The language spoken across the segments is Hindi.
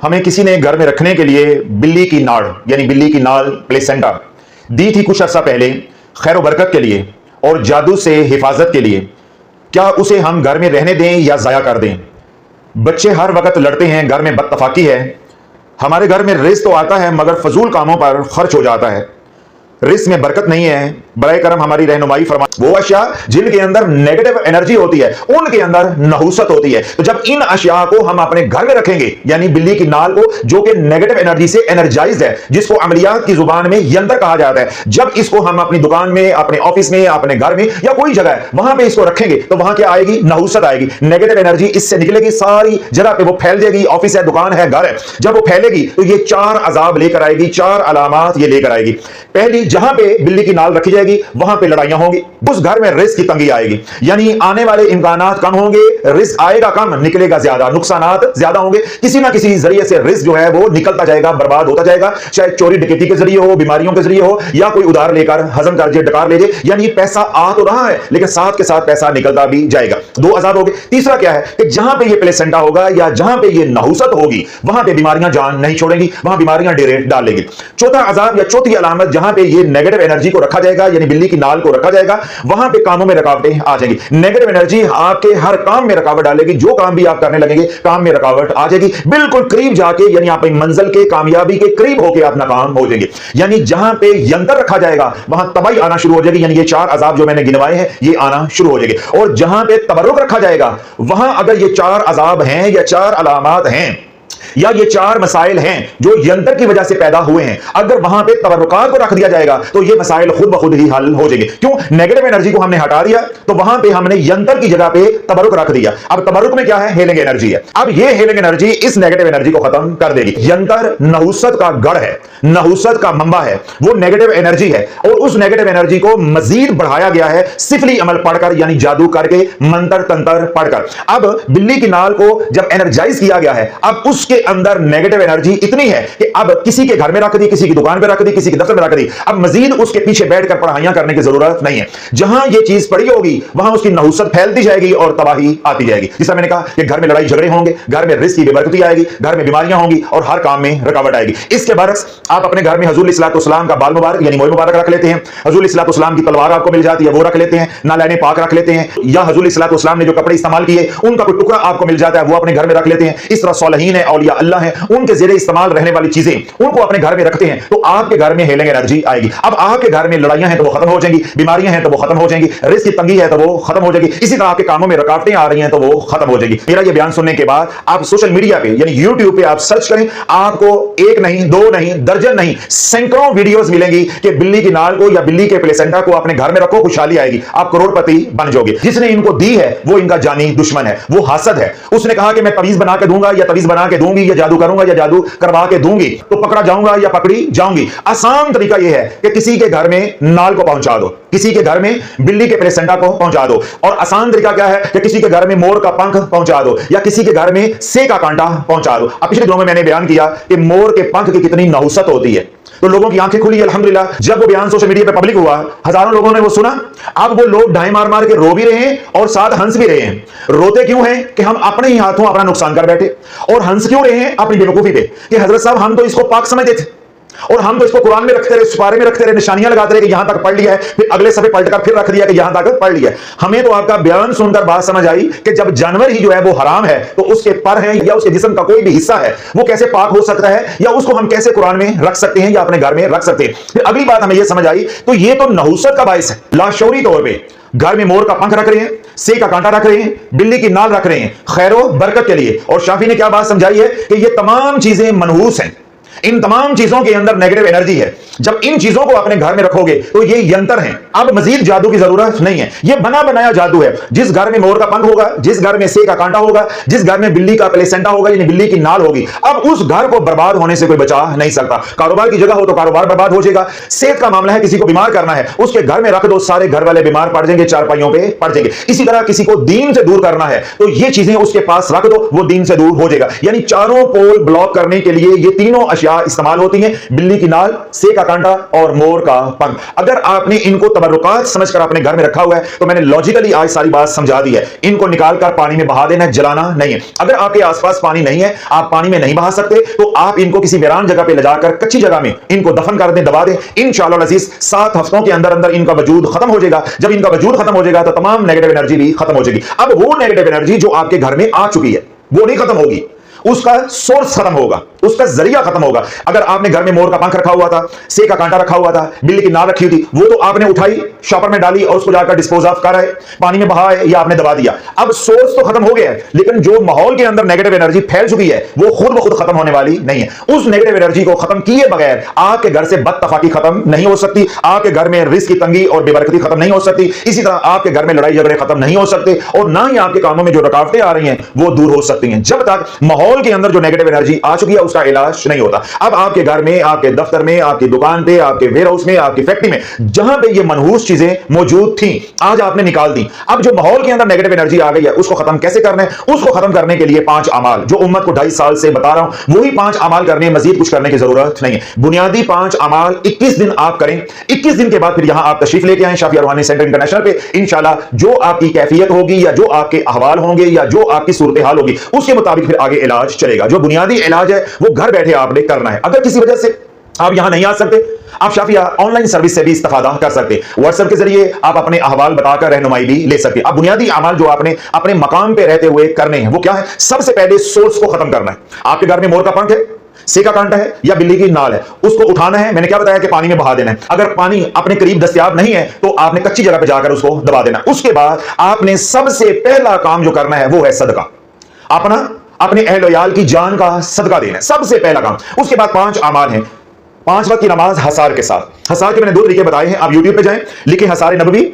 हमें किसी ने घर में रखने के लिए बिल्ली की नाड़ यानी बिल्ली की नाल प्लेसेंटा दी थी कुछ अर्सा पहले, खैर बरकत के लिए और जादू से हिफाजत के लिए। क्या उसे हम घर में रहने दें या ज़ाया कर दें? बच्चे हर वक्त लड़ते हैं, घर में बदतफाकी है। हमारे घर में रिज़्क़ तो आता है मगर फजूल कामों पर खर्च हो जाता है। रिज़्क़ में बरकत नहीं है, बराए करम हमारी रहनुमाई फरमा। वो अशिया जिनके अंदर नेगेटिव एनर्जी होती है उनके अंदर नहुसत होती है। तो जब इन अशिया को हम अपने घर में रखेंगे यानी बिल्ली की नाल को जो कि नेगेटिव एनर्जी से एनर्जाइज्ड है, जिसको अमलियात की जुबान में यंत्र कहा जाता है, जब इसको हम अपनी दुकान में, अपने ऑफिस में, अपने घर में या कोई जगह है वहां पे इसको रखेंगे तो वहां क्या आएगी? नहुसत आएगी। नेगेटिव एनर्जी इससे निकलेगी, सारी जगह पे वो फैल जाएगी। ऑफिस है, दुकान है, घर है, जब वो फैलेगी तो ये चार अजाब लेकर आएगी, चार अलामात ये लेकर आएगी। पहली, जहां पे बिल्ली की नाल रखी जाएगी वहां पे लड़ाइयां होंगी, उस घर में रिस्क की तंगी आएगी, यानी आने वाले इम्कानात कम होंगे, रिस्क आएगा कम, निकलेगा ज्यादा, नुकसानात ज्यादा होंगे। किसी ना किसी जरिए से रिस्क जो है वो निकलता जाएगा, बर्बाद होता जाएगा, चाहे चोरी डकैती के जरिए हो, बीमारियों के जरिए हो, या कोई उधार लेकर हजम कर डकार ले जाए, यानी पैसा आ तो रहा है लेकिन साथ के साथ पैसा निकलता भी जाएगा। दो अजाब हो गए। तीसरा क्या है कि जहां पे ये प्लेसेंटा होगा या जहां पे ये नहुसत होगी वहां पे बीमारियां जान नहीं छोड़ेंगी, वहां बीमारियां डेरे डाल लेंगी। चौथा अजाब या चौथी अलामत, जहां पे ये नेगेटिव एनर्जी को रखा जाएगा यानी बिल्ली की नाल को रखा जाएगा वहां पे कामों में रुकावटें आ जाएंगी। नेगेटिव एनर्जी आपके हर काम में रुकावट डालेगी, जो काम भी आप करने लगेंगे काम में रुकावट आ जाएगी। बिल्कुल करीब जाके यानी आप मंजिल के, कामयाबी के करीब होकर अपना काम हो जाएंगे। यानी जहां पे यंत्र रखा जाएगा वहां तबाही आना शुरू हो जाएगी, यानी ये चार अजाब जो मैंने गिनवाए हैं ये आना शुरू हो जाएंगे। और जहां पे तबर्रुक रखा जाएगा वहां अगर ये चार अजाब हैं या चार अलामात हैं या ये चार मसाइल हैं जो यंत्र की वजह से पैदा हुए हैं, अगर वहां पे तबर्रुकात को रख दिया जाएगा तो ये मसाइल खुद ब खुद ही हल हो जाएंगे। क्यों? नेगेटिव एनर्जी को हमने हटा दिया तो वहां पे हमने यंत्र की जगह पे तबर्रुक रख दिया। अब तबर्रुक में क्या है? हेलिंग एनर्जी है। अब ये हेलिंग एनर्जी इस नेगेटिव एनर्जी को खत्म कर देगी। यंत्र नहुसत का गढ़ है, नहुसत का मंबा है, वो नेगेटिव एनर्जी है और उस नेगेटिव एनर्जी को मजीद बढ़ाया गया है सिफली अमल पढ़कर, यानी जादू करके, मंत्र तंत्र पढ़कर। अब बिल्ली की नाल को जब एनर्जाइज किया गया है, अब उसके अंदर नेगेटिव एनर्जी इतनी है कि अब किसी के घर में रख दी, किसी की दुकान पे रख दी, किसी के दफ्तर में रख दी, अब मजीद उसके पीछे बैठकर पढ़ाइयां करने की जरूरत नहीं है। जहां ये चीज पड़ी होगी वहां उसकी नहुसत फैलती जाएगी और तबाही आती जाएगी। जिसमें मैंने कहा कि घर में लड़ाई झगड़े होंगे, घर में रिस्क की बेबरकती आएगी, घर में बीमारियां होंगी और हर काम में रुकावट आएगी। इसके बरस आप अपने घर में हुजूर इस्लाम का बाल मुबारक यानी मोई मुबारक रख लेते हैं, हुजूर इस्लाम की तलवार आपको मिल जाती है वो रख लेते हैं, नालैने पाक रख लेते हैं, या हुजूर इस्लाम ने जो कपड़े इस्तेमाल किए उनका कोई टुकड़ा आपको मिल जाता है वो अपने घर में रख लेते हैं। इस तरह सौलहीन है, औलिया अल्लाह है, उनके ज़ेरे इस्तेमाल रहने वाली चीजें उनको अपने घर में रखते हैं तो आपके घर में हेलिंग एनर्जी आएगी। अब आपके घर में लड़ाइयां हैं तो वो खत्म हो जाएंगी, बीमारियां हैं तो वो खत्म हो जाएंगी, रिस्क की तंगी है तो वो खत्म हो जाएगी, इसी तरह आपके कामों में रुकावटें आ रही हैं तो वो खत्म हो जाएगी। मेरा ये बयान सुनने के बाद आप सोशल मीडिया पे यानी यूट्यूब पे आप सर्च करें, आपको एक नहीं, दो नहीं, दर्जन नहीं, सैकड़ों वीडियोस मिलेंगी कि बिल्ली की नाल को या बिल्ली के प्लेसेंटा को अपने घर में रखो, खुशहाली आएगी, आप करोड़पति बन जाओगे। जिसने इनको दी है वो इनका जानी दुश्मन है, वो हासद है। उसने कहा कि मैं तवीज बना के दूंगा या तवीज बना के दूंगी या जादू करूंगा या जादू करवा के दूंगी तो पकड़ा जाऊंगा या पकड़ी जाऊंगी। आसान तरीका यह है कि किसी के घर में नाल को पहुंचा दो, किसी के घर में बिल्ली के प्लेसेंटा को पहुंचा दो। और आसान तरीका क्या है कि किसी के घर में मोर का पंख पहुंचा दो या किसी के घर में से का कांटा पहुंचा दो। अब पिछले दिनों में मैंने बयान किया कि मोर के पंख की कितनी नहुसत होती है, तो लोगों की आंखें खुली अल्हम्दुलिल्लाह। जब वो बयान सोशल मीडिया पे पब्लिक हुआ, हजारों लोगों ने वो सुना। अब वो लोग ढाई मार मार के रो भी रहे हैं और साथ हंस भी रहे हैं। रोते क्यों हैं कि हम अपने ही हाथों अपना नुकसान कर बैठे, और हंस क्यों रहे हैं अपनी बेवकूफी पे कि हजरत साहब हम तो इसको पाक समझते थे और हम तो इसको कुरान में रखते रहे, सुपारे में रखते रहे, निशानियां लगाते रहे कि यहां तक पढ़ लिया है, फिर अगले सफे पलटकर फिर रख दिया कि यहां तक पढ़ लिया है। हमें तो आपका बयान सुनकर बात समझ आई कि जब जानवर ही जो है वो हराम है तो उसके पर हैं या उसके जिस्म का कोई भी हिस्सा है वो कैसे पाक हो सकता है, या उसको हम कैसे कुरान में रख सकते हैं या अपने घर में रख सकते हैं। फिर अगली बात हमें यह समझ आई तो ये तो नहुसत का बाइस है। लाशौरी तौर पर घर में मोर का पंख रख रहे हैं, से का कांटा रख रहे हैं, बिल्ली की नाल रख रहे हैं खैरो बरकत के लिए। और शाफी ने क्या बात समझाई है कि ये तमाम चीजें मनहूस हैं, इन तमाम चीजों के अंदर नेगेटिव एनर्जी है। जब इन चीजों को अपने घर में रखोगे तो ये यंत्र हैं, अब मजीद जादू की जरूरत नहीं है, ये बना बनाया जादू है। जिस घर में मोर का पंख होगा, जिस घर में से का कांटा होगा, जिस घर में बिल्ली का प्लेसेंटा होगा यानी बिल्ली की नाल होगी, अब उस घर को बर्बाद होने से कोई बचा नहीं सकता। कारोबार की जगह हो तो कारोबार बर्बाद हो जाएगा, सेहत का मामला है, किसी को बीमार करना है उसके घर में रख दो, सारे घर वाले बीमार पड़ जाएंगे, चारपाइयों पे पड़ जाएंगे। इसी तरह किसी को दीन से दूर करना है तो ये चीजें उसके पास रख दो, वो दीन से दूर हो जाएगा। यानी चारों पोल ब्लॉक करने के लिए ये तीनों अशिया क्या इस्तेमाल होती हैं? बिल्ली की नाल, सेक का कांटा और मोर का पंख। अगर आपने इनको तबर्रुकात समझकर अपने घर में रखा हुआ है तो मैंने लॉजिकली आज सारी बात समझा दी है। इनको निकालकर पानी में बहा देना, जलाना नहीं है। अगर आपके आसपास पानी नहीं है, आप पानी में नहीं बहा सकते, तो आप इनको किसी वीरान जगह पे ले जाकर कच्ची जगह में इनको दफन कर दें, दबा दें। इंशाअल्लाह अज़ीज 7 हफ्तों के अंदर अंदर इनका वजूद खत्म हो जाएगा। जब इनका वजूद खत्म हो जाएगा तो तमाम नेगेटिव एनर्जी भी खत्म हो जाएगी। अब वो नेगेटिव एनर्जी जो आपके घर में आ चुकी है वो नहीं खत्म होगी, उसका सोर्स खत्म होगा, उसका जरिया खत्म होगा। अगर आपने घर में मोर का पंख रखा हुआ था, सेक का कांटा रखा हुआ था, बिल्ली की नाल रखी थी, वो तो आपने उठाई, शॉपर में डाली और उसको जाकर डिस्पोज ऑफ कर आए, पानी में बहाए या आपने दबा दिया। अब सोर्स तो खत्म हो गया है, लेकिन जो माहौल के अंदर नेगेटिव एनर्जी फैल चुकी है वो खुद ब खुद खत्म होने वाली नहीं है। उस नेगेटिव एनर्जी को खत्म किए बगैर आपके घर से बदतफाकी खत्म नहीं हो सकती, आपके घर में रिस्क की तंगी और बेबरकती खत्म नहीं हो सकती, इसी तरह आपके घर में लड़ाई झगड़े खत्म नहीं हो सकते और ना ही आपके कामों में जो रुकावटें आ रही हैं वो दूर हो सकती हैं, जब तक माहौल के अंदर जो नेगेटिव एनर्जी आ चुकी है उसका इलाज नहीं होता। अब आपके घर में, आपके दफ्तर में, आपकी दुकान पे, आपके वेयर हाउस में, आपकी फैक्ट्री में जहां पे ये मनहूस चीजें मौजूद थी आज आपने निकाल दी। अब जो माहौल के अंदर नेगेटिव एनर्जी आ गई है उसको खत्म कैसे करना है? उसको खत्म करने के लिए 5 अमाल जो उम्मत को 2.5 साल से बता रहा हूं, वही 5 अमाल करने, मजीद कुछ करने की जरूरत नहीं है। बुनियादी 5 अमाल 21 दिन आप करें। 21 दिन के बाद फिर यहां आप तशरीफ लेके आए शाफिया रूहानी सेंटर इंटरनेशनल पे। इंशाल्लाह जो आपकी कैफियत होगी या जो आपके अहवाल होंगे या जो आपकी सूरत हाल होगी उसके मुताबिक फिर आगे इलाज चलेगा। जो बुनियादी इलाज है वो घर बैठे आपने करना है। अगर किसी वजह से आप यहां नहीं आ सकते, आप शाफिया ऑनलाइन सर्विस से भी इस्तेफादा कर सकते हैं। व्हाट्सएप के जरिए आप अपने अहवाल बताकर रहनुमाई भी ले सकते हैं। अब बुनियादी अमाल जो आपने अपने मकाम पे रहते हुए करने हैं वो क्या है? सबसे पहले सोर्स को खत्म करना है। आपके घर में मोर का पंख है, सेक का कांटा है या बिल्ली की नाल है, उसको उठाना है। मैंने क्या बताया कि पानी में बहा देना है। अगर पानी अपने करीब दस्तयाब नहीं है तो आपने कच्ची जगह पे जाकर उसको दबा देना। उसके बाद आपने सबसे पहला काम जो करना है वो है सदका, अपने अहल-ओ-याल की जान का सदका देना है, सबसे पहला काम। उसके बाद 5 अमाल हैं। 5 वक्त की नमाज हसार के साथ। हसार के मैंने 2 तरीके बताए हैं, आप यूट्यूब पे जाएं, लिखें हसार नबवी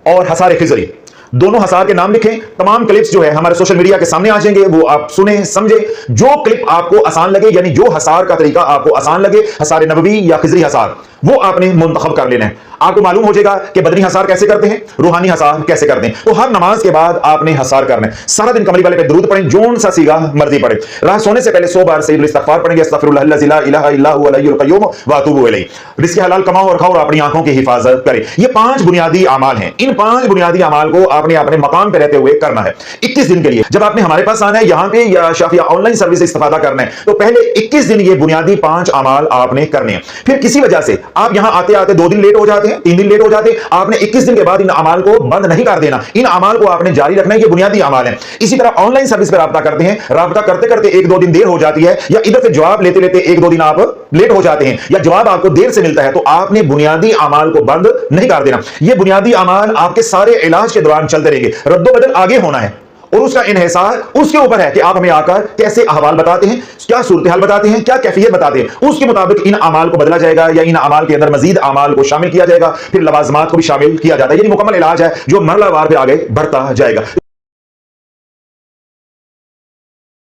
और हसार खिजरी, दोनों हसार के नाम लिखें। तमाम क्लिप्स जो है हमारे सोशल मीडिया के सामने आ जाएंगे, वो आप सुने समझे। जो क्लिप आपको आसान लगे यानी जो हसार का तरीका आपको आसान लगे, हसार नबवी या खिजरी हसार, वो आपने मुंतखब कर लेना है। आपको मालूम हो जाएगा कि बदनी हसार कैसे करते हैं, रूहानी हसार कैसे करते हैं। तो हर नमाज के बाद आपने हसार करना है। सारा दिन कमली वाले पे दुरूद पढ़ें, जोन सा सीगा मर्जी पढ़े। रात सोने से पहले 100 बार सईदुल इस्तिगफार पढ़ेंगे, अस्तगफिरुल्लाह अल्लज़ी ला इलाहा इल्ला हुवल हय्युल क़य्यूम व अतूबु इलैह। रिज़्क़ हलाल कमाओ और खाओ और अपनी आंखों की हिफाजत करें। ये 5 बुनियादी अमाल हैं। इन 5 बुनियादी अमाल को आपने अपने मकाम पे रहते हुए करना है 21 दिन के लिए। जब आपने हमारे पास आना है यहां पे या शाफिया ऑनलाइन सर्विस से इस्तेफादा करना है तो पहले 21 दिन ये बुनियादी 5 अमाल आपने करने हैं। फिर किसी वजह से आप यहां आते आते 2 दिन लेट हो जाते हैं, 3 दिन लेट हो जाते हैं, आपने 21 दिन के बाद इन अमाल को बंद नहीं कर देना। इन अमाल को आपने जारी रखना है, ये बुनियादी अमाल है। इसी तरह ऑनलाइन सर्विस पर राब्ता करते हैं, राब्ता करते करते 1-2 दिन देर हो जाती है या इधर से जवाब लेते लेते 1-2 दिन आप लेट हो जाते हैं या जवाब आपको देर से मिलता है, तो आपने बुनियादी अमाल को बंद नहीं कर देना। ये बुनियादी अमाल आपके सारे इलाज के दौरान चलते रहेंगे। रद्दो-बदल आगे होना है और उसका इन्हिसार उसके ऊपर है कि आप हमें आकर कैसे अहवाल बताते हैं, क्या सूरत हाल बताते हैं, क्या कैफियत बताते हैं। उसके मुताबिक इन अमाल को बदला जाएगा या इन अमाल के अंदर मजीद अमाल को शामिल किया जाएगा। फिर लवाजमात को भी शामिल किया जाता है, यानी मुकम्मल इलाज है जो मरलावार फिर आगे बढ़ता जाएगा।